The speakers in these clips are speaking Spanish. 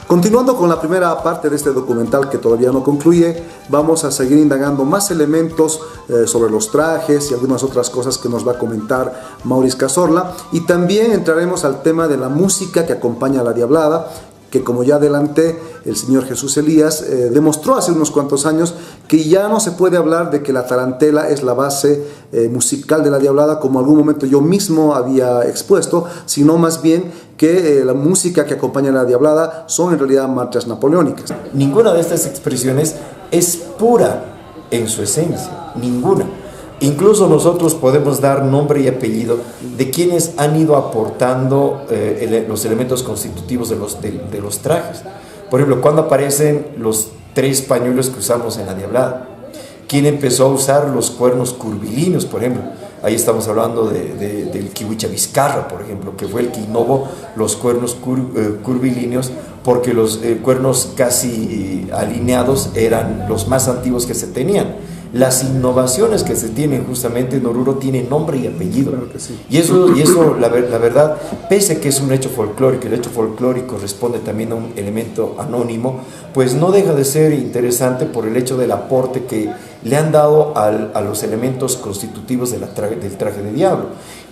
Continuando con la primera parte de este documental que todavía no concluye, vamos a seguir indagando más elementos sobre los trajes y algunas otras cosas que nos va a comentar Maurice Cazorla, y también entraremos al tema de la música que acompaña a La Diablada, que como ya adelanté, el señor Jesús Elías demostró hace unos cuantos años que ya no se puede hablar de que la tarantela es la base musical de La Diablada, como algún momento yo mismo había expuesto, sino más bien que la música que acompaña a La Diablada son en realidad marchas napoleónicas. Ninguna de estas expresiones es pura en su esencia, ninguna. Incluso nosotros podemos dar nombre y apellido de quienes han ido aportando los elementos constitutivos de los trajes. Por ejemplo, cuando aparecen los 3 pañuelos que usamos en La Diablada, ¿quién empezó a usar los cuernos curvilíneos, por ejemplo? Ahí estamos hablando del Quihuicha Vizcarra, por ejemplo, que fue el que innovó los cuernos curvilíneos, porque los cuernos casi alineados eran los más antiguos que se tenían. Las innovaciones que se tienen justamente en Oruro tienen nombre y apellido. Claro que sí. Y eso la verdad, pese a que es un hecho folclórico, el hecho folclórico responde también a un elemento anónimo, pues no deja de ser interesante por el hecho del aporte que le han dado a los elementos constitutivos del traje de diablo.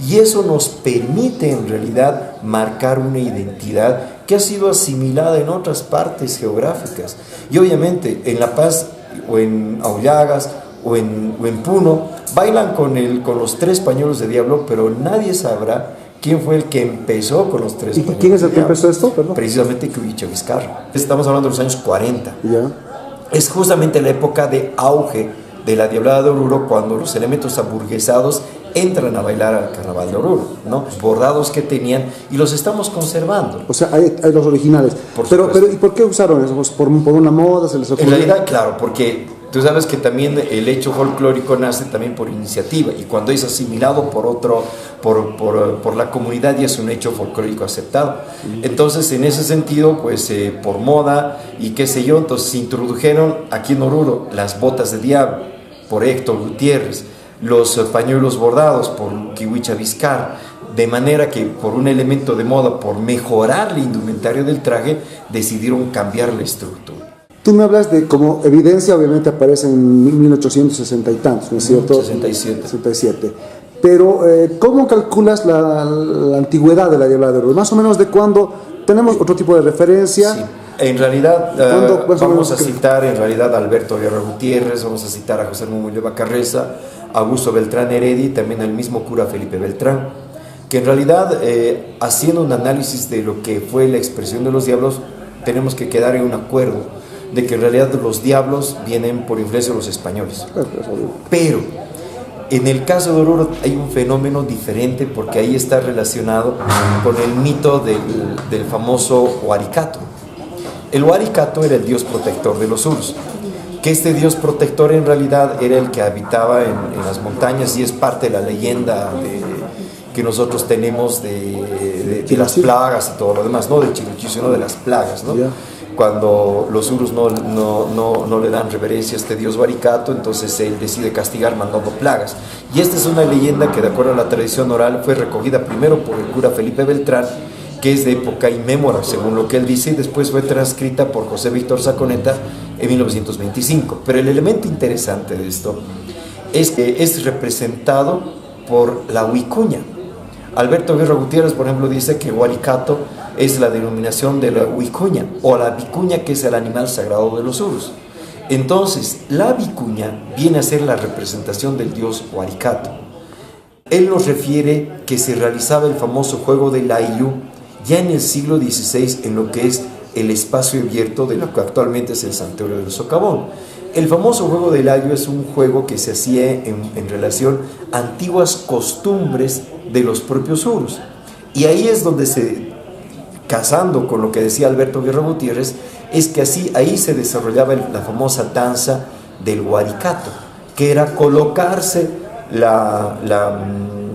Y eso nos permite en realidad marcar una identidad que ha sido asimilada en otras partes geográficas. Y obviamente en La Paz o en Aullagas o en Puno bailan con los 3 pañuelos de diablo, pero nadie sabrá quién fue el que empezó con los 3 pañuelos. ¿Y quién es el que empezó esto? Perdón. Precisamente Quihuicha Vizcarra. Estamos hablando de los años 40. Ya. Es justamente la época de auge de La Diablada de Oruro, cuando los elementos aburguesados entran a bailar al carnaval de Oruro, ¿no? Los bordados que tenían, y los estamos conservando. O sea, hay los originales. Pero ¿y por qué usaron eso? ¿Por una moda? ¿Se les ocurrió? En realidad, claro, porque tú sabes que también el hecho folclórico nace también por iniciativa, y cuando es asimilado por la comunidad ya es un hecho folclórico aceptado. Entonces, en ese sentido, pues por moda y qué sé yo, entonces se introdujeron aquí en Oruro las botas de diablo por Héctor Gutiérrez, los pañuelos bordados por Quihuicha Vizcarra, de manera que por un elemento de moda, por mejorar el indumentario del traje, decidieron cambiar la estructura. Tú me hablas de como evidencia, obviamente aparece en 1860 y tantos, ¿no es cierto? 67. Pero, ¿cómo calculas la antigüedad de La Diablada de Oruro? Más o menos de cuándo tenemos otro tipo de referencia. Sí. En realidad, vamos a citar en realidad a Alberto Guerra Gutiérrez, vamos a citar a José Mumuyo Bacarreza, Augusto Beltrán Heredi, también al mismo cura Felipe Beltrán, que en realidad, haciendo un análisis de lo que fue la expresión de los diablos, tenemos que quedar en un acuerdo de que en realidad los diablos vienen por influencia de los españoles. Pero en el caso de Oruro hay un fenómeno diferente, porque ahí está relacionado con el mito del famoso Huaricato. El Huaricato era el dios protector de los Urus, que este dios protector en realidad era el que habitaba en las montañas, y es parte de la leyenda que nosotros tenemos de las plagas y todo lo demás, no de Chiruchi, sino de las plagas, ¿no? Cuando los Urus no le dan reverencia a este dios Huaricato, entonces él decide castigar mandando plagas. Y esta es una leyenda que, de acuerdo a la tradición oral, fue recogida primero por el cura Felipe Beltrán, que es de época inmémora, según lo que él dice, y después fue transcrita por José Víctor Saconeta en 1925. Pero el elemento interesante de esto es que es representado por la huicuña. Alberto Guerra Gutiérrez, por ejemplo, dice que Huaricato es la denominación de la huicuña, o la vicuña, que es el animal sagrado de los Urus. Entonces, la vicuña viene a ser la representación del dios Huaricato. Él nos refiere que se realizaba el famoso juego del Ayllu ya en el siglo XVI, en lo que es el espacio abierto de lo que actualmente es el Santuario del Socavón. El famoso juego del Ayllu es un juego que se hacía en relación a antiguas costumbres de los propios Urus. Y ahí es donde casando con lo que decía Alberto Guerra Gutiérrez, es que ahí se desarrollaba la famosa danza del Huaricato, que era colocarse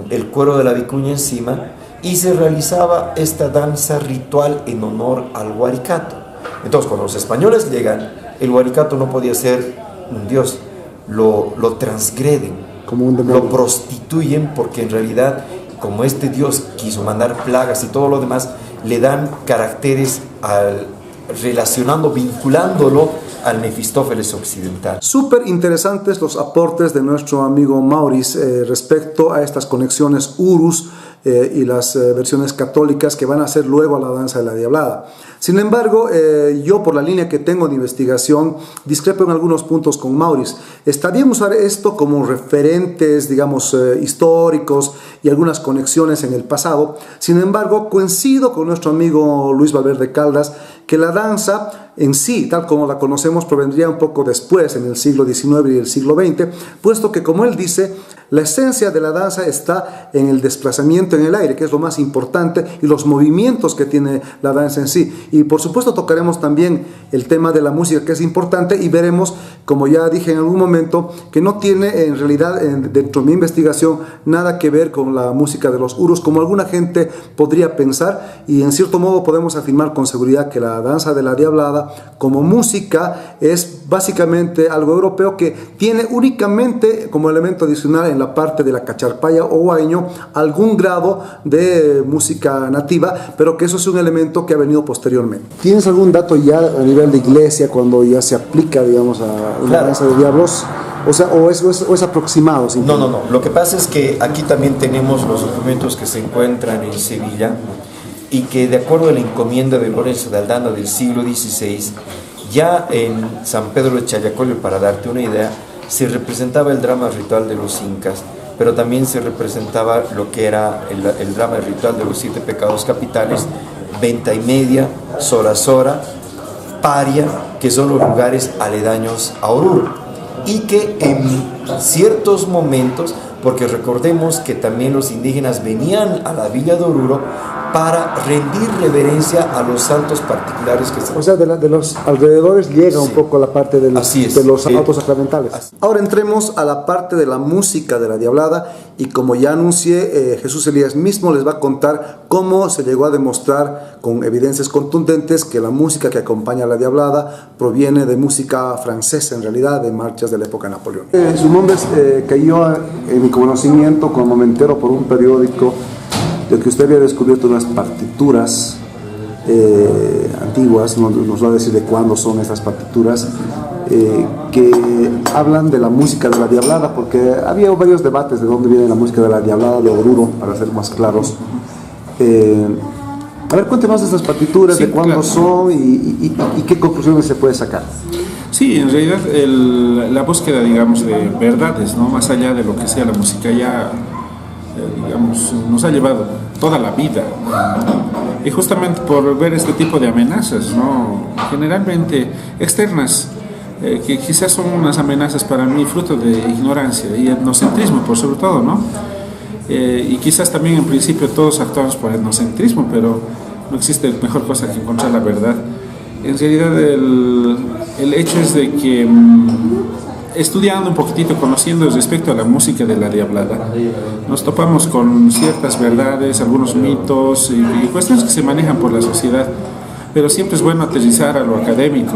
el cuero de la vicuña encima, y se realizaba esta danza ritual en honor al Huaricato. Entonces, cuando los españoles llegan, el Huaricato no podía ser un dios, lo transgreden, como un demonio, lo prostituyen, porque en realidad, como este dios quiso mandar plagas y todo lo demás, le dan caracteres relacionando, vinculándolo al Mefistófeles occidental. Súper interesantes los aportes de nuestro amigo Maurice respecto a estas conexiones Urus y las versiones católicas que van a hacer luego a la danza de la Diablada. Sin embargo, yo por la línea que tengo de investigación discrepo en algunos puntos con Maurice. Está bien usar esto como referentes, digamos, históricos y algunas conexiones en el pasado. Sin embargo, coincido con nuestro amigo Luis Valverde Caldas que la danza en sí, tal como la conocemos, provendría un poco después, en el siglo XIX y el siglo XX, puesto que, como él dice, la esencia de la danza está en el desplazamiento en el aire, que es lo más importante, y los movimientos que tiene la danza en sí. Y por supuesto tocaremos también el tema de la música, que es importante, y veremos, como ya dije en algún momento, que no tiene en realidad, dentro de mi investigación, nada que ver con la música de los Urus, como alguna gente podría pensar, y en cierto modo podemos afirmar con seguridad que la danza de la Diablada como música es básicamente algo europeo que tiene únicamente como elemento adicional en la parte de la cacharpaya o huayño algún grado de música nativa, pero que eso es un elemento que ha venido posteriormente. ¿Tienes algún dato ya a nivel de iglesia cuando ya se aplica, digamos, a una danza de diablos? O sea, o es aproximado. No. Lo que pasa es que aquí también tenemos los documentos que se encuentran en Sevilla y que, de acuerdo a la encomienda de Lorenzo de Aldana del siglo XVI, ya en San Pedro de Challacollo, para darte una idea, se representaba el drama ritual de los incas, pero también se representaba lo que era el drama ritual de los 7 pecados capitales, Venta y Media, Sora Sora, Paria, que son los lugares aledaños a Oruro, y que en ciertos momentos, porque recordemos que también los indígenas venían a la villa de Oruro para rendir reverencia a los santos particulares que se... O sea, de los alrededores llega un poco la parte de los autos sacramentales. Ahora entremos a la parte de la música de la Diablada, y como ya anuncié, Jesús Elías mismo les va a contar cómo se llegó a demostrar con evidencias contundentes que la música que acompaña a la Diablada proviene de música francesa, en realidad, de marchas de la época de Napoleón. Su nombre cayó en mi conocimiento como me entero por un periódico de que usted había descubierto unas partituras antiguas, nos va a decir de cuándo son estas partituras, que hablan de la música de la Diablada, porque había varios debates de dónde viene la música de la Diablada, de Oruro, para ser más claros. A ver, cuéntenos de estas partituras, de cuándo son y qué conclusiones se puede sacar. Sí, en realidad la búsqueda, digamos, de verdades, ¿no? Más allá de lo que sea la música, ya digamos, nos ha llevado toda la vida, y justamente por ver este tipo de amenazas, ¿no? Generalmente externas, que quizás son unas amenazas para mí fruto de ignorancia y etnocentrismo, por sobre todo, ¿no? Y quizás también en principio todos actuamos por etnocentrismo, pero no existe mejor cosa que encontrar la verdad. En realidad el hecho es de que estudiando un poquitito, conociendo respecto a la música de la Diablada, nos topamos con ciertas verdades, algunos mitos y cuestiones que se manejan por la sociedad, pero siempre es bueno aterrizar a lo académico.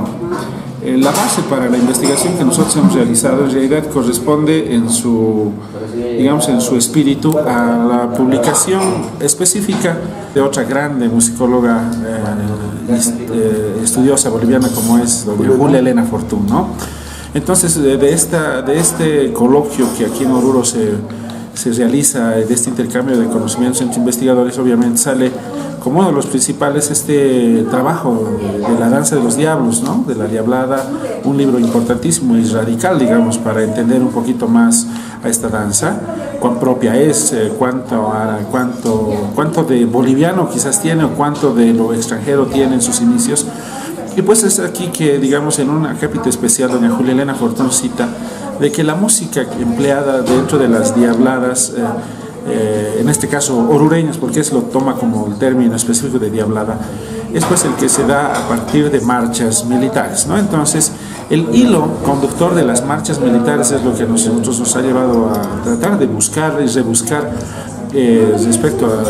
La base para la investigación que nosotros hemos realizado en realidad corresponde en su espíritu a la publicación específica de otra grande musicóloga estudiosa boliviana como es doña Julia Elena Fortún, ¿no? Entonces, de este coloquio que aquí en Oruro se realiza, de este intercambio de conocimientos entre investigadores, obviamente sale como uno de los principales este trabajo de la danza de los diablos, ¿no? De la Diablada, un libro importantísimo y radical, digamos, para entender un poquito más a esta danza, cuán propia es, cuánto de boliviano quizás tiene o cuánto de lo extranjero tiene en sus inicios. Y pues es aquí que, digamos, en un capítulo especial, doña Julia Elena Fortún cita de que la música empleada dentro de las diabladas, en este caso orureñas, porque lo toma como el término específico de diablada, es pues el que se da a partir de marchas militares, ¿no? Entonces, el hilo conductor de las marchas militares es lo que nosotros nos ha llevado a tratar de buscar y rebuscar respecto a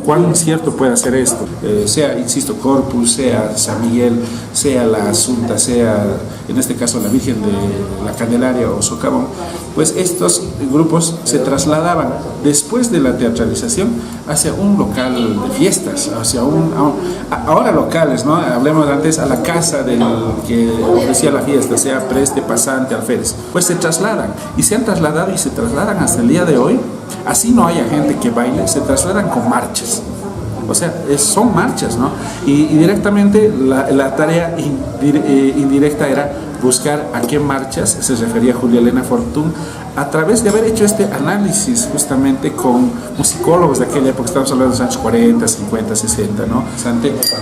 cuán cierto puede ser esto, sea, insisto, Corpus, sea San Miguel, sea la Asunta, sea en este caso la Virgen de la Candelaria o Socavón, pues estos grupos se trasladaban después de la teatralización hacia un local de fiestas, ahora locales, ¿no? Hablemos antes a la casa del que ofrecía la fiesta, sea preste, pasante, alférez, pues se trasladan y se han trasladado y se trasladan hasta el día de hoy, así no haya gente que baile, se trasladan con marchas. O sea, son marchas, ¿no? Y directamente la tarea indirecta era buscar a qué marchas se refería Julia Elena Fortún a través de haber hecho este análisis justamente con musicólogos de aquella época, estamos hablando de los años 40, 50, 60, ¿no?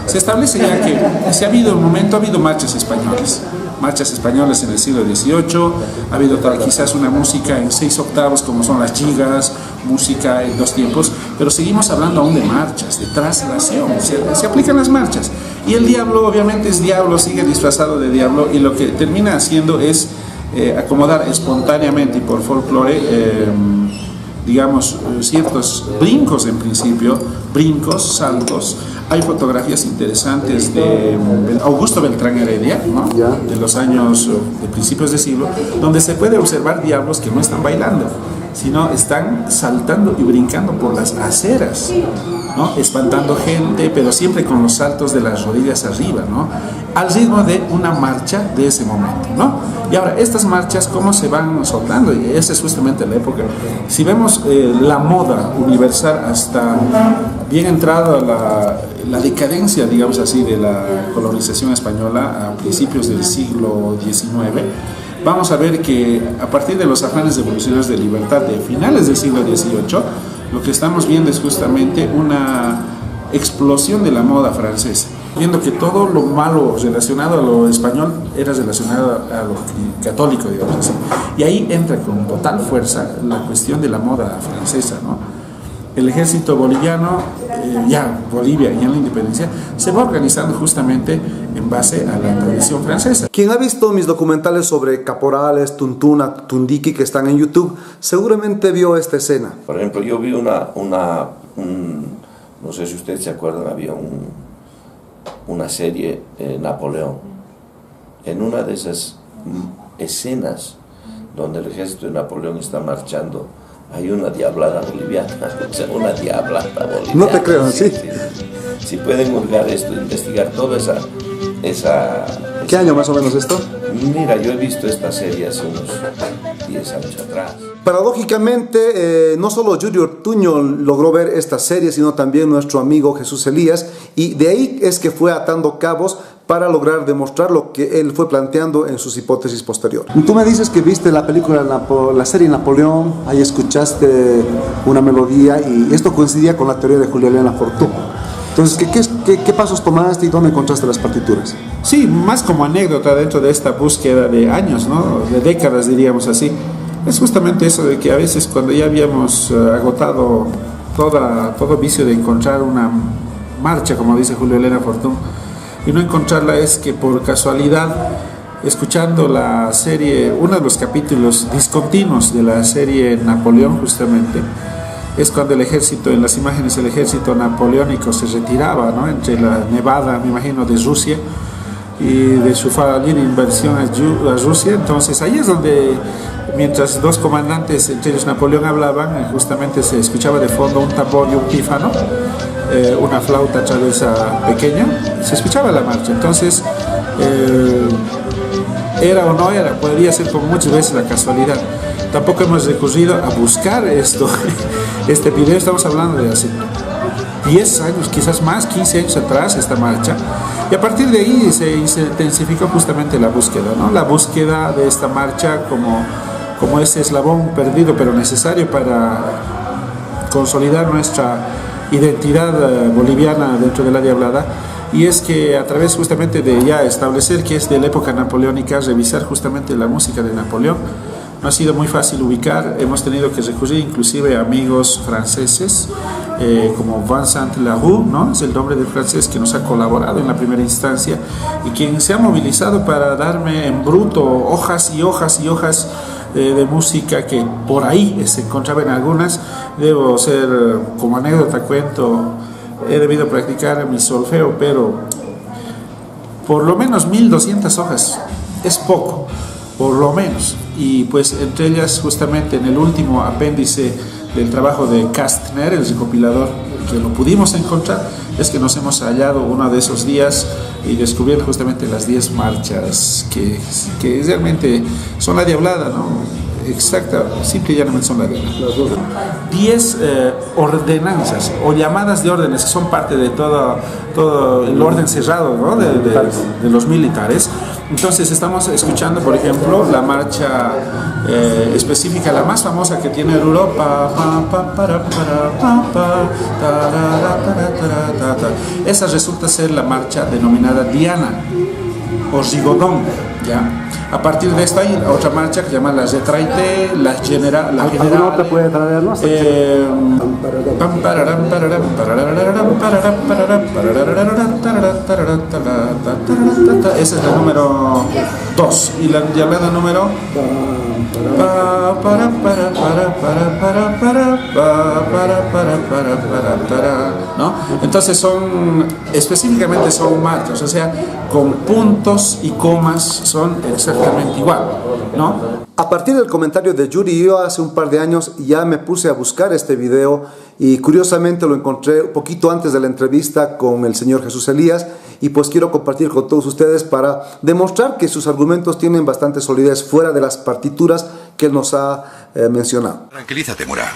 Se establece ya que si ha habido un momento, ha habido marchas españolas en el siglo XVIII, ha habido quizás una música en 6 octavos como son las gigas, música en 2 tiempos, pero seguimos hablando aún de marchas, de traslación, se aplican las marchas. Y el diablo obviamente es diablo, sigue disfrazado de diablo y lo que termina haciendo es acomodar espontáneamente y por folclore, digamos, ciertos brincos en principio, brincos, saltos. Hay fotografías interesantes de Augusto Beltrán Heredia, ¿no? De los años, de principios de siglo, donde se puede observar diablos que no están bailando, sino están saltando y brincando por las aceras, ¿no? Espantando gente, pero siempre con los saltos de las rodillas arriba, ¿no? Al ritmo de una marcha de ese momento, ¿no? Y ahora, estas marchas, ¿cómo se van soldando? Y esa es justamente la época. Si vemos la moda universal hasta bien entrada la decadencia, digamos así, de la colonización española a principios del siglo XIX, vamos a ver que a partir de los afanes revolucionarios de libertad de finales del siglo XVIII, lo que estamos viendo es justamente una explosión de la moda francesa, viendo que todo lo malo relacionado a lo español era relacionado a lo católico, digamos así. Y ahí entra con total fuerza la cuestión de la moda francesa, ¿no? El ejército boliviano, Bolivia y en la independencia, se va organizando justamente en base a la tradición francesa. Quien ha visto mis documentales sobre caporales, Tuntuna, Tundiki que están en YouTube, seguramente vio esta escena. Por ejemplo, yo vi no sé si ustedes se acuerdan, había una serie, Napoleón. En una de esas escenas donde el ejército de Napoleón está marchando, hay una diablada boliviana, o sea, una diablada boliviana. No te creo, sí. Si pueden hurgar esto, investigar toda esa... ¿Qué año más o menos esto? Mira, yo he visto esta serie hace unos 10 años atrás. Paradójicamente, no solo Yuri Ortuño logró ver esta serie, sino también nuestro amigo Jesús Elías, y de ahí es que fue atando cabos para lograr demostrar lo que él fue planteando en sus hipótesis posteriores. Tú me dices que viste la película, la serie Napoleón, ahí escuchaste una melodía y esto coincidía con la teoría de Julia Elena Fortún. Entonces, ¿qué pasos tomaste y dónde encontraste las partituras? Sí, más como anécdota dentro de esta búsqueda de años, ¿no? De décadas, diríamos así. Es justamente eso de que a veces cuando ya habíamos agotado todo vicio de encontrar una marcha, como dice Julia Elena Fortún, y no encontrarla es que por casualidad, escuchando la serie, uno de los capítulos discontinuos de la serie Napoleón justamente, es cuando el ejército, en las imágenes el ejército napoleónico se retiraba, ¿no? Entre la nevada, me imagino, de Rusia y de su fallida invasión a Rusia. Entonces ahí es donde, mientras dos comandantes, entre ellos Napoleón, hablaban, justamente se escuchaba de fondo un tambor y un pífano, una flauta travesa pequeña, se escuchaba la marcha. Entonces, era o no era, podría ser como muchas veces la casualidad. Tampoco hemos recurrido a buscar esto. Este video estamos hablando de hace 10 años, quizás más, 15 años atrás, esta marcha. Y a partir de ahí se intensificó justamente la búsqueda, ¿no? La búsqueda de esta marcha como ese eslabón perdido pero necesario para consolidar nuestra identidad boliviana dentro de la diablada. Y es que a través justamente de ya establecer que es de la época napoleónica, revisar justamente la música de Napoleón, no ha sido muy fácil ubicar. Hemos tenido que recurrir inclusive a amigos franceses, como Vincent Laroux, ¿no? Es el nombre del francés que nos ha colaborado en la primera instancia y quien se ha movilizado para darme en bruto hojas y hojas y hojas de música que por ahí se encontraba en algunas, Debo ser, como anécdota cuento, he debido practicar mi solfeo, pero por lo menos 1200 hojas, es poco, por lo menos. Y pues entre ellas justamente en el último apéndice del trabajo de Kastner, el recopilador, que lo pudimos encontrar, es que nos hemos hallado uno de esos días y descubierto justamente las 10 marchas que realmente son la diablada, ¿no? Exacta, simple y llanamente son la diablada. 10 ordenanzas o llamadas de órdenes que son parte de todo el orden cerrado, ¿no? de los militares. Entonces estamos escuchando, por ejemplo, la marcha específica, la más famosa que tiene Europa. Esa resulta ser la marcha denominada Diana o Rigodón, ¿ya? A partir de esta hay otra marcha que se llama la Retraite, la General. ¿Alguna otra puede traernos? Esa es la número 2. Y la diablada número. ¿No? Entonces específicamente son marchas, o sea, con puntos y comas son exactamente igual, ¿no? A partir del comentario de Yuri, yo hace un par de años ya me puse a buscar este video y curiosamente lo encontré un poquito antes de la entrevista con el señor Jesús Elías, y pues quiero compartir con todos ustedes para demostrar que sus argumentos tienen bastante solidez fuera de las partituras que él nos ha mencionado. Tranquilízate, Mura.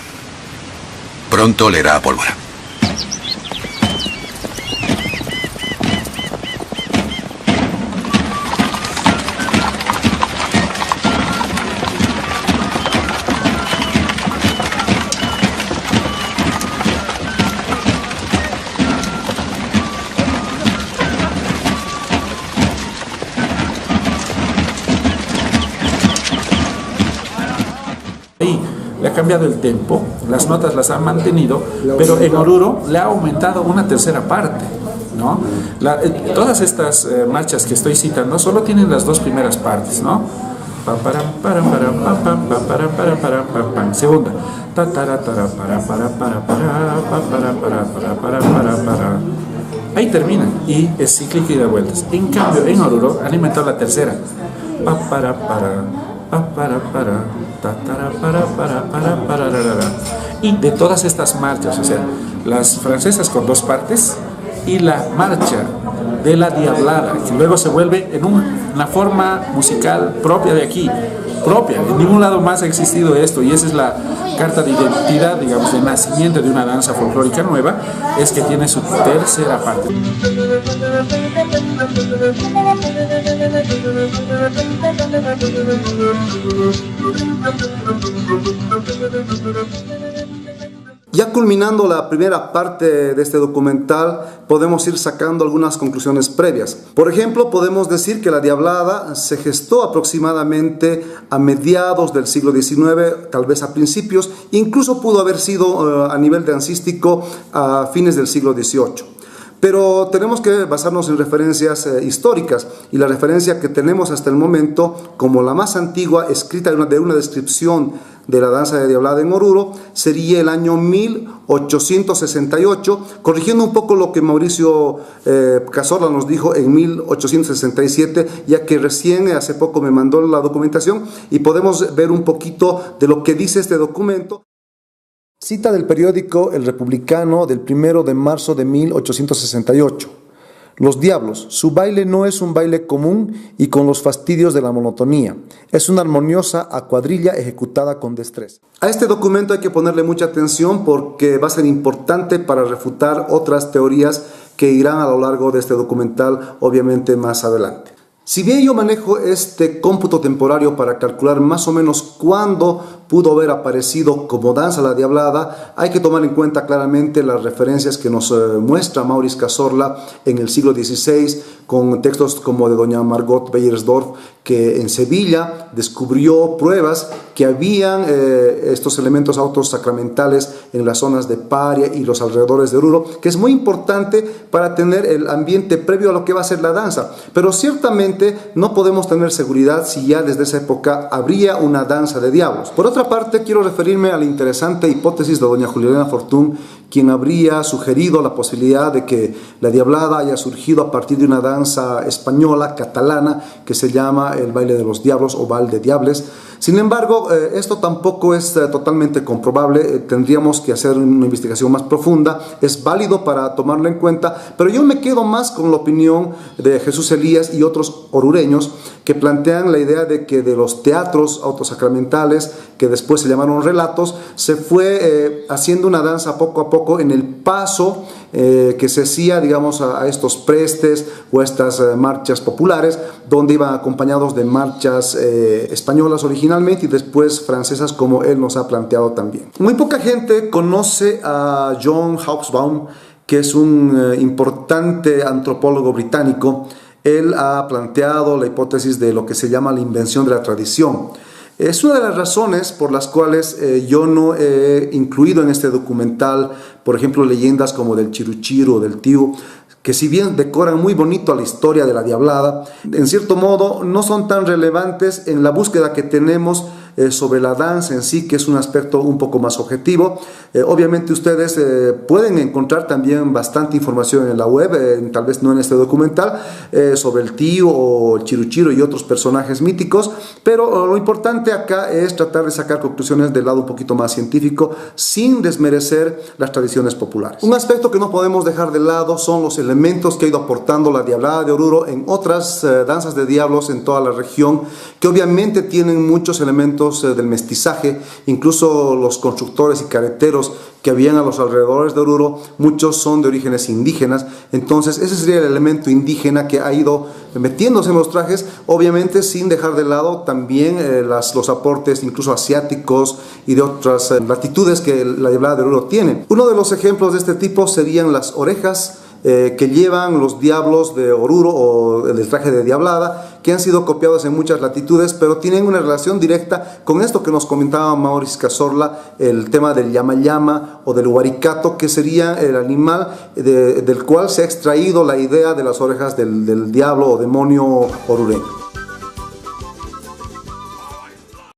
Pronto olerá a pólvora. Le ha cambiado el tempo, las notas las ha mantenido, pero en Oruro le ha aumentado una tercera parte, ¿no? Todas estas marchas que estoy citando solo tienen las 2 primeras partes, ¿no? Segunda. Ahí terminan y es cíclico y da vueltas. En cambio, en Oruro han inventado la tercera. Y de todas estas marchas, o sea, las francesas con 2 partes y la marcha de la diablada, que luego se vuelve en una forma musical propia de aquí, propia, en ningún lado más ha existido esto, y esa es la carta de identidad, digamos, de nacimiento de una danza folclórica nueva, es que tiene su tercera parte. Ya culminando la primera parte de este documental, podemos ir sacando algunas conclusiones previas. Por ejemplo, podemos decir que la diablada se gestó aproximadamente a mediados del siglo XIX, tal vez a principios, incluso pudo haber sido a nivel dancístico a fines del siglo XVIII. Pero tenemos que basarnos en referencias históricas, y la referencia que tenemos hasta el momento como la más antigua escrita de una descripción de la danza de diablada en Oruro sería el año 1868, corrigiendo un poco lo que Mauricio Cazorla nos dijo en 1867, ya que recién hace poco me mandó la documentación y podemos ver un poquito de lo que dice este documento. Cita del periódico El Republicano del 1 de marzo de 1868. Los diablos, su baile no es un baile común y con los fastidios de la monotonía. Es una armoniosa cuadrilla ejecutada con destreza. A este documento hay que ponerle mucha atención porque va a ser importante para refutar otras teorías que irán a lo largo de este documental, obviamente más adelante. Si bien yo manejo este cómputo temporario para calcular más o menos cuándo pudo haber aparecido como danza la diablada, hay que tomar en cuenta claramente las referencias que nos muestra Maurice Cazorla en el siglo XVI, con textos como de doña Margot Beyersdorf, que en Sevilla descubrió pruebas que habían estos elementos autosacramentales en las zonas de Paria y los alrededores de Oruro, que es muy importante para tener el ambiente previo a lo que va a ser la danza. Pero ciertamente no podemos tener seguridad si ya desde esa época habría una danza de diablos. Por otra parte, quiero referirme a la interesante hipótesis de doña Juliana Fortún, quien habría sugerido la posibilidad de que la diablada haya surgido a partir de una danza española, catalana, que se llama el baile de los diablos o bal de diables. Sin embargo, esto tampoco es totalmente comprobable, tendríamos que hacer una investigación más profunda, es válido para tomarlo en cuenta, pero yo me quedo más con la opinión de Jesús Elías y otros orureños que plantean la idea de que de los teatros autosacramentales, que después se llamaron relatos, se fue haciendo una danza poco a poco en el paso que se hacía, digamos, a estos prestes o a estas marchas populares, donde iban acompañados de marchas españolas originalmente y después francesas, como él nos ha planteado también. Muy poca gente conoce a John Hobsbawm, que es un importante antropólogo británico. Él ha planteado la hipótesis de lo que se llama la invención de la tradición. Es una de las razones por las cuales yo no he incluido en este documental, por ejemplo, leyendas como del Chiruchiru o del Tío, que si bien decoran muy bonito a la historia de la diablada, en cierto modo no son tan relevantes en la búsqueda que tenemos sobre la danza en sí, que es un aspecto un poco más objetivo. Obviamente ustedes pueden encontrar también bastante información en la web, tal vez no en este documental, sobre el Tío o el Chiruchiru y otros personajes míticos, pero lo importante acá es tratar de sacar conclusiones del lado un poquito más científico, sin desmerecer las tradiciones populares. Un aspecto que no podemos dejar de lado son los elementos que ha ido aportando la diablada de Oruro en otras danzas de diablos en toda la región, que obviamente tienen muchos elementos del mestizaje. Incluso los constructores y careteros que habían a los alrededores de Oruro, muchos son de orígenes indígenas. Entonces ese sería el elemento indígena que ha ido metiéndose en los trajes, obviamente sin dejar de lado también los aportes incluso asiáticos y de otras latitudes que la diablada de Oruro tiene. Uno de los ejemplos de este tipo serían las orejas que llevan los diablos de Oruro o el traje de diablada, que han sido copiados en muchas latitudes, pero tienen una relación directa con esto que nos comentaba Maurice Cazorla, el tema del llama-llama o del huaricato, que sería el animal del cual se ha extraído la idea de las orejas del diablo o demonio orureño.